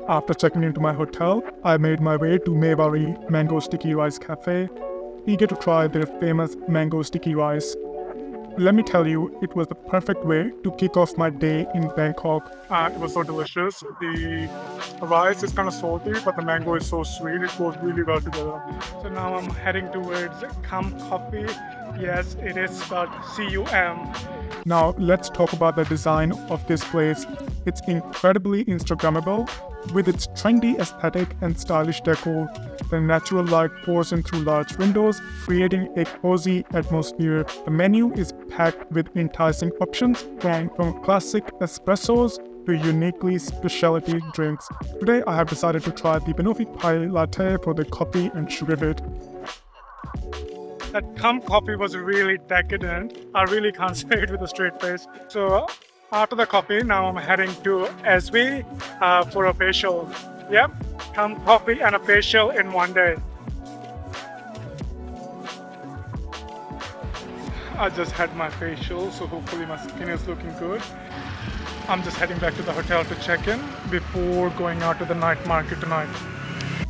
After checking into my hotel, I made my way to Mewari Mango Sticky Rice Cafe, eager to try their famous mango sticky rice. Let me tell you, it was the perfect way to kick off my day in Bangkok. And it was so delicious. The rice is kind of salty, but the mango is so sweet. It goes really well together. So now I'm heading towards Cum Coffee. Yes, it is spelled C-U-M. Now let's talk about the design of this place. It's incredibly Instagrammable. With its trendy aesthetic and stylish decor, the natural light pours in through large windows, creating a cozy atmosphere. The menu is packed with enticing options, from classic espressos to uniquely specialty drinks. Today, I have decided to try the Banoffee Pie Latte for the coffee and sugar bit. That cum coffee was really decadent. I really can't say it with a straight face. So after the coffee, now I'm heading to SB for a facial. Yep, cum coffee and a facial in one day. I just had my facial, so hopefully my skin is looking good. I'm just heading back to the hotel to check in before going out to the night market tonight.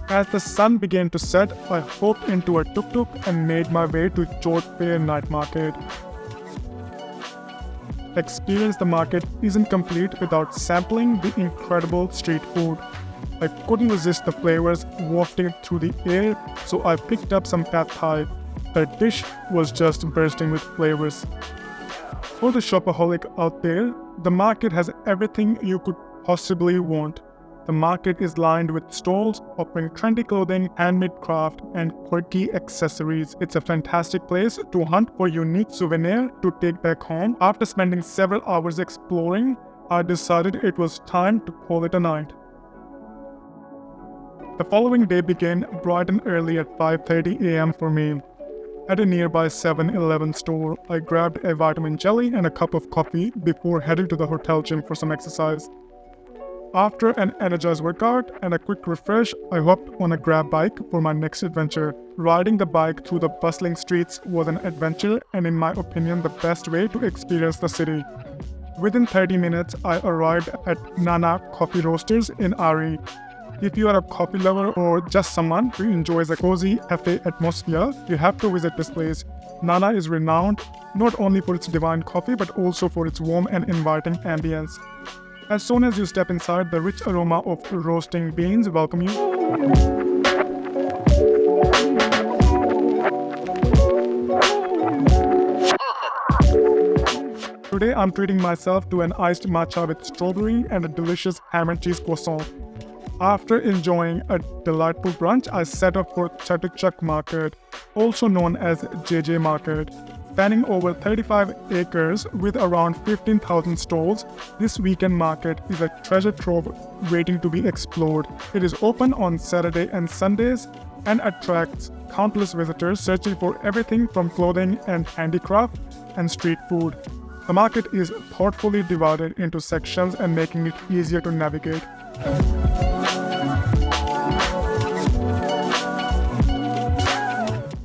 As the sun began to set, I hopped into a tuk-tuk and made my way to Chot Fair Night Market. Experience the market isn't complete without sampling the incredible street food. I couldn't resist the flavors wafting through the air, so I picked up some pad thai. The dish was just bursting with flavors. For the shopaholic out there, the market has everything you could possibly want. The market is lined with stalls offering trendy clothing, handmade craft, and quirky accessories. It's a fantastic place to hunt for unique souvenirs to take back home. After spending several hours exploring, I decided it was time to call it a night. The following day began bright and early at 5:30 a.m. for me. At a nearby 7-Eleven store, I grabbed a vitamin jelly and a cup of coffee before heading to the hotel gym for some exercise. After an energized workout and a quick refresh, I hopped on a grab bike for my next adventure. Riding the bike through the bustling streets was an adventure and, in my opinion, the best way to experience the city. Within 30 minutes, I arrived at Nana Coffee Roasters in Ari. If you are a coffee lover or just someone who enjoys a cozy cafe atmosphere, you have to visit this place. Nana is renowned not only for its divine coffee but also for its warm and inviting ambience. As soon as you step inside, the rich aroma of roasting beans welcome you. Today I'm treating myself to an iced matcha with strawberry and a delicious ham and cheese croissant. After enjoying a delightful brunch, I set off for Chatuchak Market, also known as JJ Market. Spanning over 35 acres with around 15,000 stalls, this weekend market is a treasure trove waiting to be explored. It is open on Saturday and Sundays and attracts countless visitors searching for everything from clothing and handicraft and street food. The market is thoughtfully divided into sections and making it easier to navigate.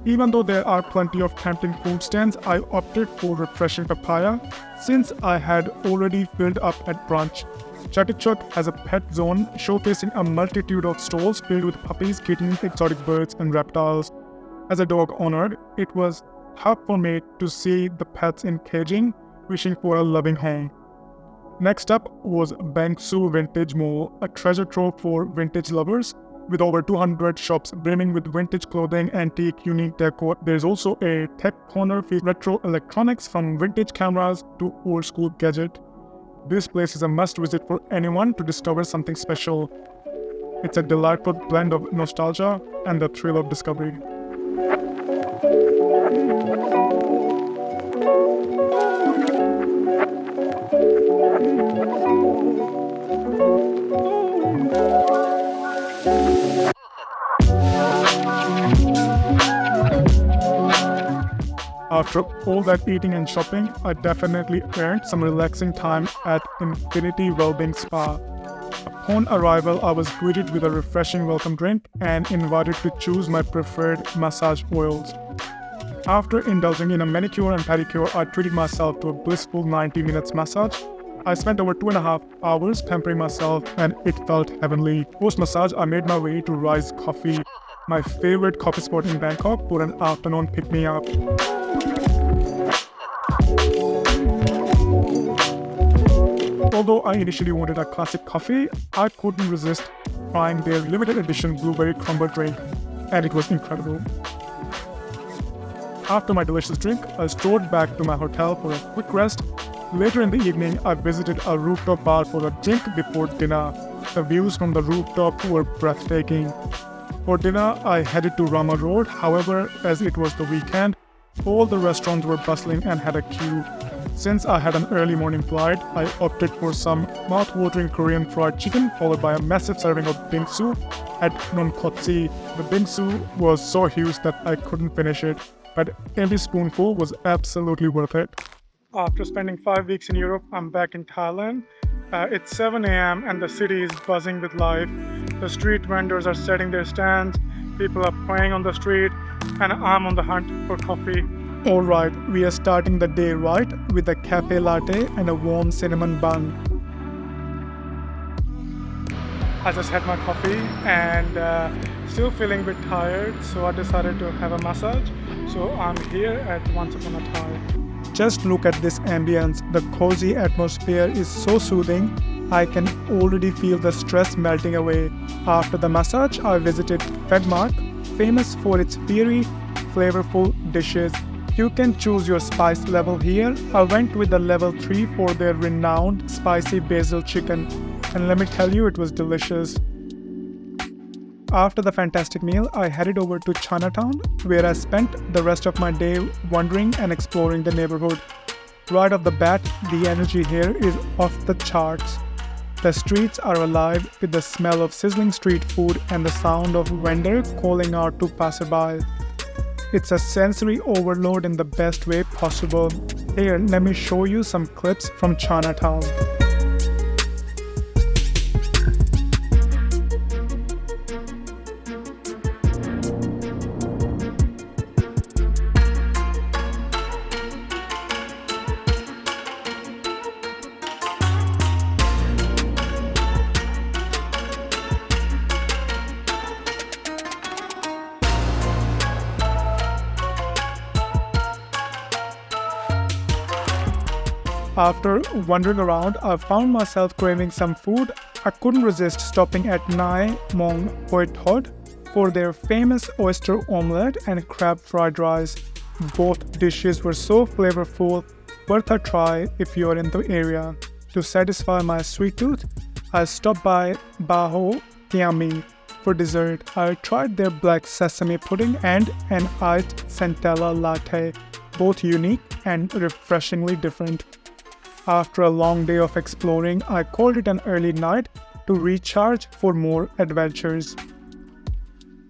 Even though there are plenty of tempting food stands, I opted for refreshing papaya since I had already filled up at brunch. Chatuchak has a pet zone showcasing a multitude of stalls filled with puppies, kittens, exotic birds, and reptiles. As a dog owner, it was tough for me to see the pets in caging, wishing for a loving home. Next up was Bangsu Vintage Mall, a treasure trove for vintage lovers. With over 200 shops brimming with vintage clothing, antique, unique decor, there's also a tech corner featuring retro electronics from vintage cameras to old school gadgets. This place is a must visit for anyone to discover something special. It's a delightful blend of nostalgia and the thrill of discovery. After all that eating and shopping, I definitely earned some relaxing time at Infinity Wellbeing Spa. Upon arrival, I was greeted with a refreshing welcome drink and invited to choose my preferred massage oils. After indulging in a manicure and pedicure, I treated myself to a blissful 90 minutes massage. I spent over 2.5 hours pampering myself and it felt heavenly. Post-massage, I made my way to Rise Coffee, my favorite coffee spot in Bangkok, for an afternoon pick-me-up. Although I initially wanted a classic coffee, I couldn't resist trying their limited edition blueberry crumble drink, and it was incredible. After my delicious drink, I strode back to my hotel for a quick rest. Later in the evening, I visited a rooftop bar for a drink before dinner. The views from the rooftop were breathtaking. For dinner, I headed to Rama Road. However, as it was the weekend, all the restaurants were bustling and had a queue. Since I had an early morning flight, I opted for some mouth-watering Korean fried chicken followed by a massive serving of bingsu at Nonkotsi. The bingsu was so huge that I couldn't finish it, but every spoonful was absolutely worth it. After spending 5 weeks in Europe, I'm back in Thailand. It's 7 a.m. and the city is buzzing with life. The street vendors are setting their stands, people are praying on the street, and I'm on the hunt for coffee. Alright, we are starting the day right with a cafe latte and a warm cinnamon bun. I just had my coffee and still feeling a bit tired, so I decided to have a massage. So I'm here at Once Upon a Thai. Just look at this ambience. The cozy atmosphere is so soothing. I can already feel the stress melting away. After the massage, I visited Fedmark, famous for its fiery, flavorful dishes. You can choose your spice level here. I went with the level 3 for their renowned spicy basil chicken, and let me tell you, it was delicious. After the fantastic meal, I headed over to Chinatown, where I spent the rest of my day wandering and exploring the neighborhood. Right off the bat, the energy here is off the charts. The streets are alive with the smell of sizzling street food and the sound of vendors calling out to passerby. It's a sensory overload in the best way possible. Here, let me show you some clips from Chinatown. After wandering around, I found myself craving some food. I couldn't resist stopping at Nai Mong Hoi Thod for their famous oyster omelette and crab fried rice. Both dishes were so flavorful, worth a try if you're in the area. To satisfy my sweet tooth, I stopped by Baho Kiami. For dessert, I tried their black sesame pudding and an iced centella latte, both unique and refreshingly different. After a long day of exploring, I called it an early night to recharge for more adventures.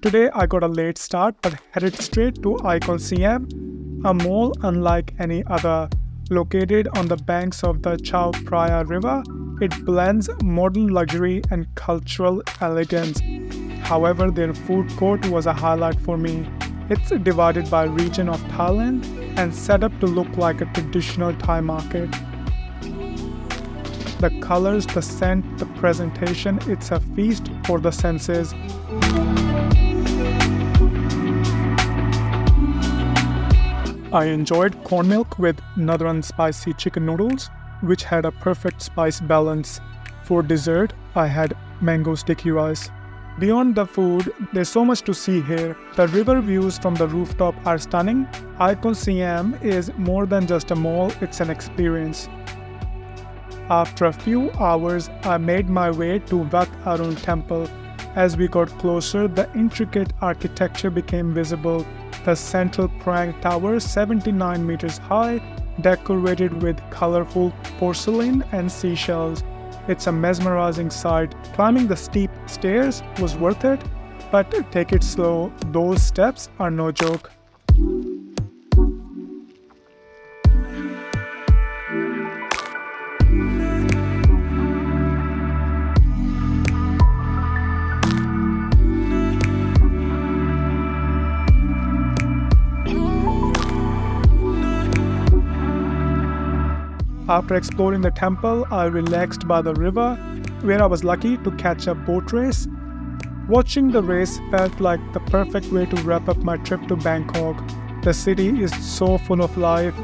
Today I got a late start but headed straight to Icon Siam, a mall unlike any other. Located on the banks of the Chao Phraya River, it blends modern luxury and cultural elegance. However, their food court was a highlight for me. It's divided by region of Thailand and set up to look like a traditional Thai market. The colors, the scent, the presentation, it's a feast for the senses. I enjoyed corn milk with northern spicy chicken noodles, which had a perfect spice balance. For dessert, I had mango sticky rice. Beyond the food, there's so much to see here. The river views from the rooftop are stunning. Icon Siam is more than just a mall, it's an experience. After a few hours, I made my way to Wat Arun Temple. As we got closer, the intricate architecture became visible. The central prang tower, 79 meters high, decorated with colorful porcelain and seashells. It's a mesmerizing sight. Climbing the steep stairs was worth it, but take it slow. Those steps are no joke. After exploring the temple, I relaxed by the river, where I was lucky to catch a boat race. Watching the race felt like the perfect way to wrap up my trip to Bangkok. The city is so full of life,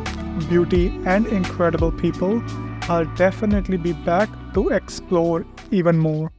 beauty, and incredible people. I'll definitely be back to explore even more.